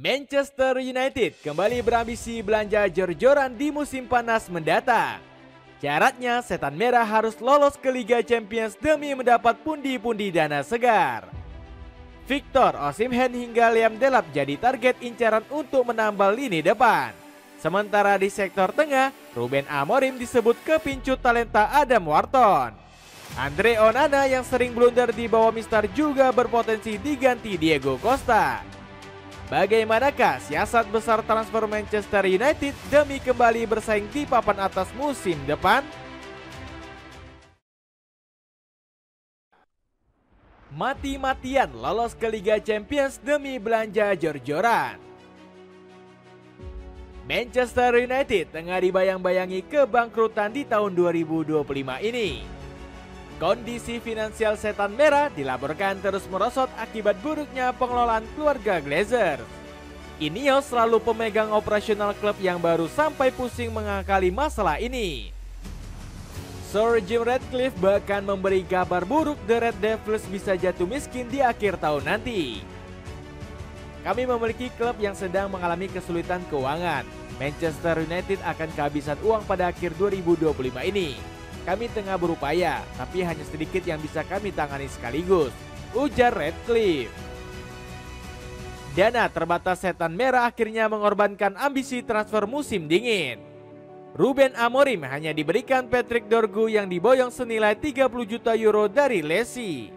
Manchester United kembali berambisi belanja jor-joran di musim panas mendatang. Syaratnya setan merah harus lolos ke Liga Champions demi mendapat pundi-pundi dana segar. Victor Osimhen hingga Liam Delap jadi target incaran untuk menambal lini depan. Sementara di sektor tengah, Ruben Amorim disebut kepincut talenta Adam Wharton. Andre Onana yang sering blunder di bawah Mister juga berpotensi diganti Diego Costa. Bagaimanakah siasat besar transfer Manchester United demi kembali bersaing di papan atas musim depan? Mati-matian lolos ke Liga Champions demi belanja jor-joran. Manchester United tengah dibayang-bayangi kebangkrutan di tahun 2025 ini. Kondisi finansial setan merah dilaporkan terus merosot akibat buruknya pengelolaan keluarga Glazer. Ineos selalu pemegang operasional klub yang baru sampai pusing mengakali masalah ini. Sir Jim Ratcliffe bahkan memberi kabar buruk The Red Devils bisa jatuh miskin di akhir tahun nanti. Kami memiliki klub yang sedang mengalami kesulitan keuangan. Manchester United akan kehabisan uang pada akhir 2025 ini. Kami tengah berupaya, tapi hanya sedikit yang bisa kami tangani sekaligus, ujar Ratcliffe. Dana terbatas setan merah akhirnya mengorbankan ambisi transfer musim dingin. Ruben Amorim hanya diberikan Patrick Dorgu yang diboyong senilai 30 juta euro dari Lesi.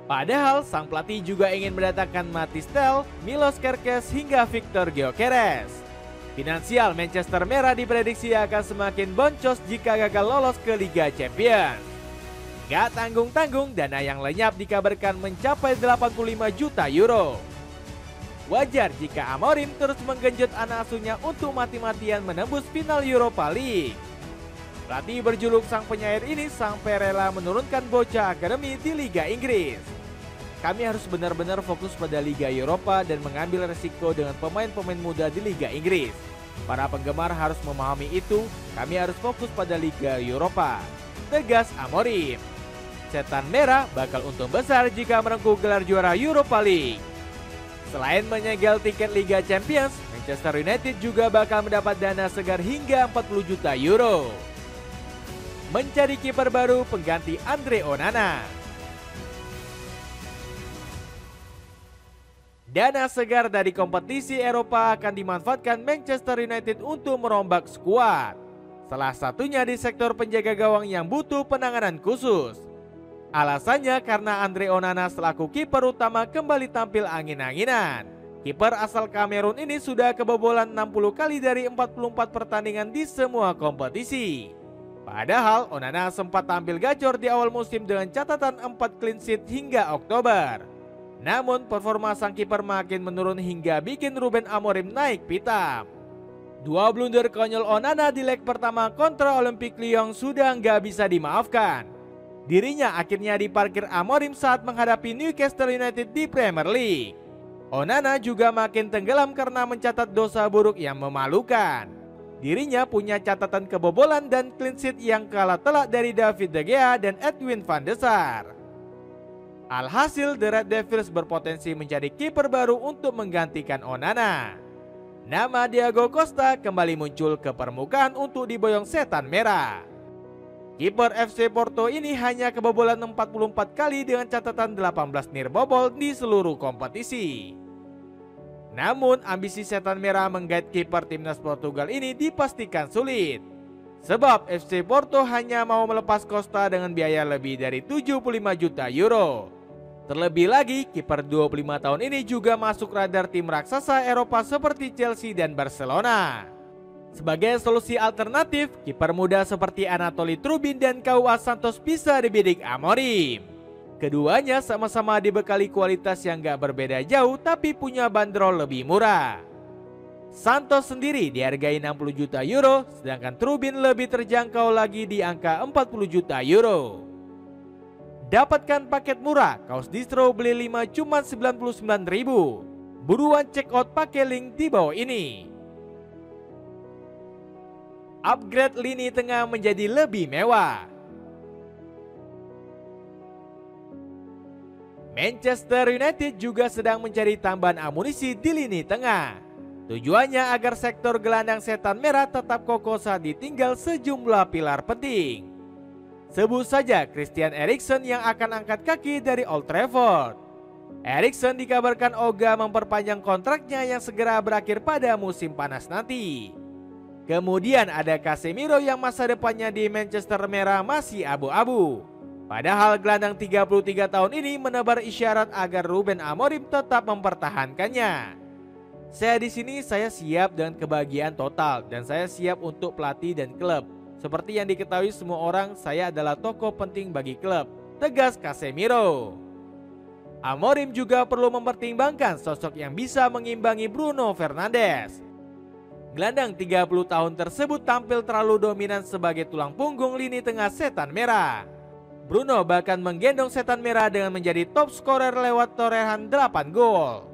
Padahal sang pelatih juga ingin mendatangkan Mathys Tel, Milos Kerkez hingga Victor Gyökeres. Finansial Manchester Merah diprediksi akan semakin boncos jika gagal lolos ke Liga Champions. Gak tanggung-tanggung, dana yang lenyap dikabarkan mencapai 85 juta euro. Wajar jika Amorim terus menggenjot anak asuhnya untuk mati-matian menembus final Europa League. Pelatih berjuluk sang penyair ini sampai rela menurunkan bocah akademi di Liga Inggris. Kami harus benar-benar fokus pada Liga Eropa dan mengambil resiko dengan pemain-pemain muda di Liga Inggris. Para penggemar harus memahami itu, kami harus fokus pada Liga Eropa, tegas Amorim. Setan merah bakal untung besar jika merengkuh gelar juara Europa League. Selain menyegel tiket Liga Champions, Manchester United juga bakal mendapat dana segar hingga 40 juta euro. Mencari kiper baru pengganti Andre Onana. Dana segar dari kompetisi Eropa akan dimanfaatkan Manchester United untuk merombak skuad. Salah satunya di sektor penjaga gawang yang butuh penanganan khusus. Alasannya karena Andre Onana selaku kiper utama kembali tampil angin-anginan. Kiper asal Kamerun ini sudah kebobolan 60 kali dari 44 pertandingan di semua kompetisi. Padahal Onana sempat tampil gacor di awal musim dengan catatan 4 clean sheet hingga Oktober. Namun performa sang kiper makin menurun hingga bikin Ruben Amorim naik pitam. Dua blunder konyol Onana di leg pertama kontra Olympique Lyon sudah nggak bisa dimaafkan. Dirinya akhirnya diparkir Amorim saat menghadapi Newcastle United di Premier League. Onana juga makin tenggelam karena mencatat dosa buruk yang memalukan. Dirinya punya catatan kebobolan dan clean sheet yang kalah telak dari David De Gea dan Edwin van der Sar. Alhasil The Red Devils berpotensi menjadi kiper baru untuk menggantikan Onana. Nama Diego Costa kembali muncul ke permukaan untuk diboyong setan merah. Kiper FC Porto ini hanya kebobolan 44 kali dengan catatan 18 nirbobol di seluruh kompetisi. Namun ambisi setan merah menggait kiper timnas Portugal ini dipastikan sulit. Sebab FC Porto hanya mau melepas Costa dengan biaya lebih dari 75 juta euro. Terlebih lagi, kiper 25 tahun ini juga masuk radar tim raksasa Eropa seperti Chelsea dan Barcelona. Sebagai solusi alternatif, kiper muda seperti Anatoli Trubin dan KUA Santos bisa dibidik Amorim. Keduanya sama-sama dibekali kualitas yang gak berbeda jauh tapi punya bandrol lebih murah. Santos sendiri dihargai 60 juta euro, sedangkan Trubin lebih terjangkau lagi di angka 40 juta euro. Dapatkan paket murah, kaos distro beli 5 cuma 99.000. Buruan check out pakai link di bawah ini. Upgrade lini tengah menjadi lebih mewah. Manchester United juga sedang mencari tambahan amunisi di lini tengah. Tujuannya agar sektor gelandang setan merah tetap kokoh saat ditinggal sejumlah pilar penting. Sebut saja Christian Eriksen yang akan angkat kaki dari Old Trafford. Eriksen dikabarkan ogah memperpanjang kontraknya yang segera berakhir pada musim panas nanti. Kemudian ada Casemiro yang masa depannya di Manchester merah masih abu-abu. Padahal gelandang 33 tahun ini menebar isyarat agar Ruben Amorim tetap mempertahankannya. Saya siap dengan kebahagiaan total dan saya siap untuk pelatih dan klub. Seperti yang diketahui semua orang, saya adalah tokoh penting bagi klub, tegas Casemiro. Amorim juga perlu mempertimbangkan sosok yang bisa mengimbangi Bruno Fernandes. Gelandang 30 tahun tersebut tampil terlalu dominan sebagai tulang punggung lini tengah setan merah. Bruno bahkan menggendong setan merah dengan menjadi top scorer lewat torehan 8 gol.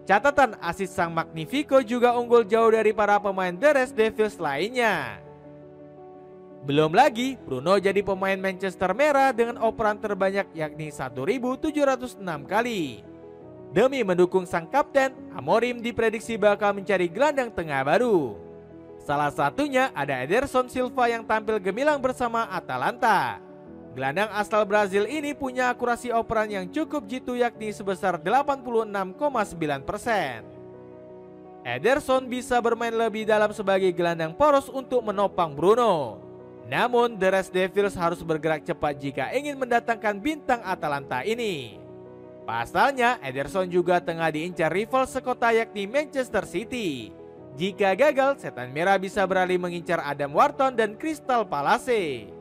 Catatan asis sang Magnifico juga unggul jauh dari para pemain The Red Devils lainnya. Belum lagi Bruno jadi pemain Manchester merah dengan operan terbanyak yakni 1.706 kali. Demi mendukung sang kapten, Amorim diprediksi bakal mencari gelandang tengah baru. Salah satunya ada Ederson Silva yang tampil gemilang bersama Atalanta. Gelandang asal Brazil ini punya akurasi operan yang cukup jitu yakni sebesar 86,9%. Ederson bisa bermain lebih dalam sebagai gelandang poros untuk menopang Bruno. Namun The Red Devils harus bergerak cepat jika ingin mendatangkan bintang Atalanta ini. Pasalnya Ederson juga tengah diincar rival sekota yakni Manchester City. Jika gagal, setan merah bisa beralih mengincar Adam Wharton dan Crystal Palace.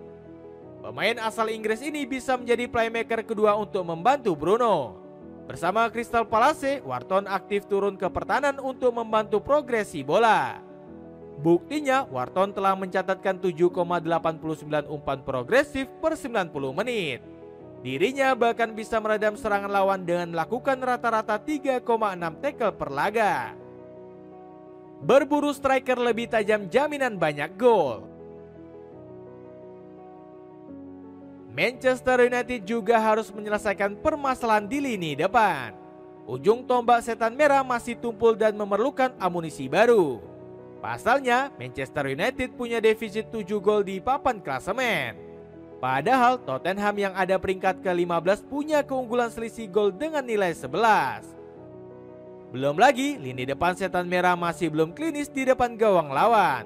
Pemain asal Inggris ini bisa menjadi playmaker kedua untuk membantu Bruno. Bersama Crystal Palace, Wharton aktif turun ke pertahanan untuk membantu progresi bola. Buktinya, Wharton telah mencatatkan 7,89 umpan progresif per 90 menit. Dirinya bahkan bisa meredam serangan lawan dengan melakukan rata-rata 3,6 tackle per laga. Berburu striker lebih tajam jaminan banyak gol. Manchester United juga harus menyelesaikan permasalahan di lini depan. Ujung tombak setan merah masih tumpul dan memerlukan amunisi baru. Pasalnya, Manchester United punya defisit 7 gol di papan klasemen. Padahal Tottenham yang ada peringkat ke-15 punya keunggulan selisih gol dengan nilai 11. Belum lagi, lini depan setan merah masih belum klinis di depan gawang lawan.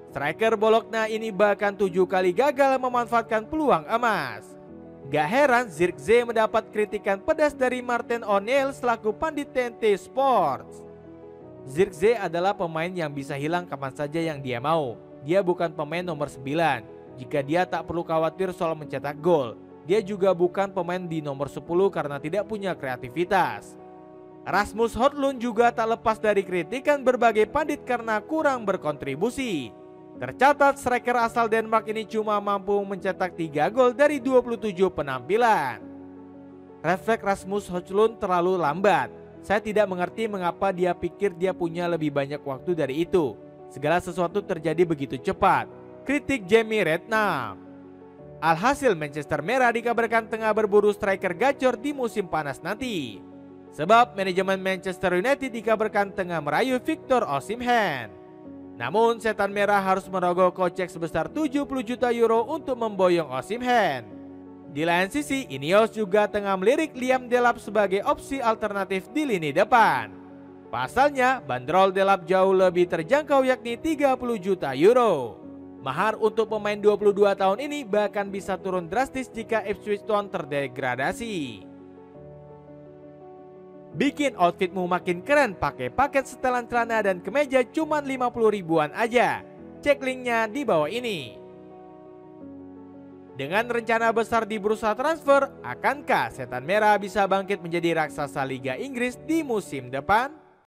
Striker Bologna ini bahkan 7 kali gagal memanfaatkan peluang emas. Gak heran Zirkzee mendapat kritikan pedas dari Martin O'Neill selaku pandit TNT Sports. Zirkzee adalah pemain yang bisa hilang kapan saja yang dia mau. Dia bukan pemain nomor 9. Jika dia tak perlu khawatir soal mencetak gol. Dia juga bukan pemain di nomor 10 karena tidak punya kreativitas. Rasmus Højlund juga tak lepas dari kritikan berbagai pandit karena kurang berkontribusi. Tercatat striker asal Denmark ini cuma mampu mencetak 3 gol dari 27 penampilan. Refleks Rasmus Højlund terlalu lambat. Saya tidak mengerti mengapa dia pikir dia punya lebih banyak waktu dari itu. Segala sesuatu terjadi begitu cepat. Kritik Jamie Redknapp. Alhasil Manchester merah dikabarkan tengah berburu striker gacor di musim panas nanti. Sebab manajemen Manchester United dikabarkan tengah merayu Victor Osimhen. Namun setan merah harus merogoh kocek sebesar 70 juta euro untuk memboyong Osimhen. Di lain sisi, Ineos juga tengah melirik Liam Delap sebagai opsi alternatif di lini depan. Pasalnya, bandrol Delap jauh lebih terjangkau yakni 30 juta euro. Mahar untuk pemain 22 tahun ini bahkan bisa turun drastis jika Ipswich Town terdegradasi. Bikin outfitmu makin keren pakai paket setelan celana dan kemeja cuma 50 ribuan aja. Cek linknya di bawah ini. Dengan rencana besar di bursa transfer, akankah setan merah bisa bangkit menjadi raksasa Liga Inggris di musim depan?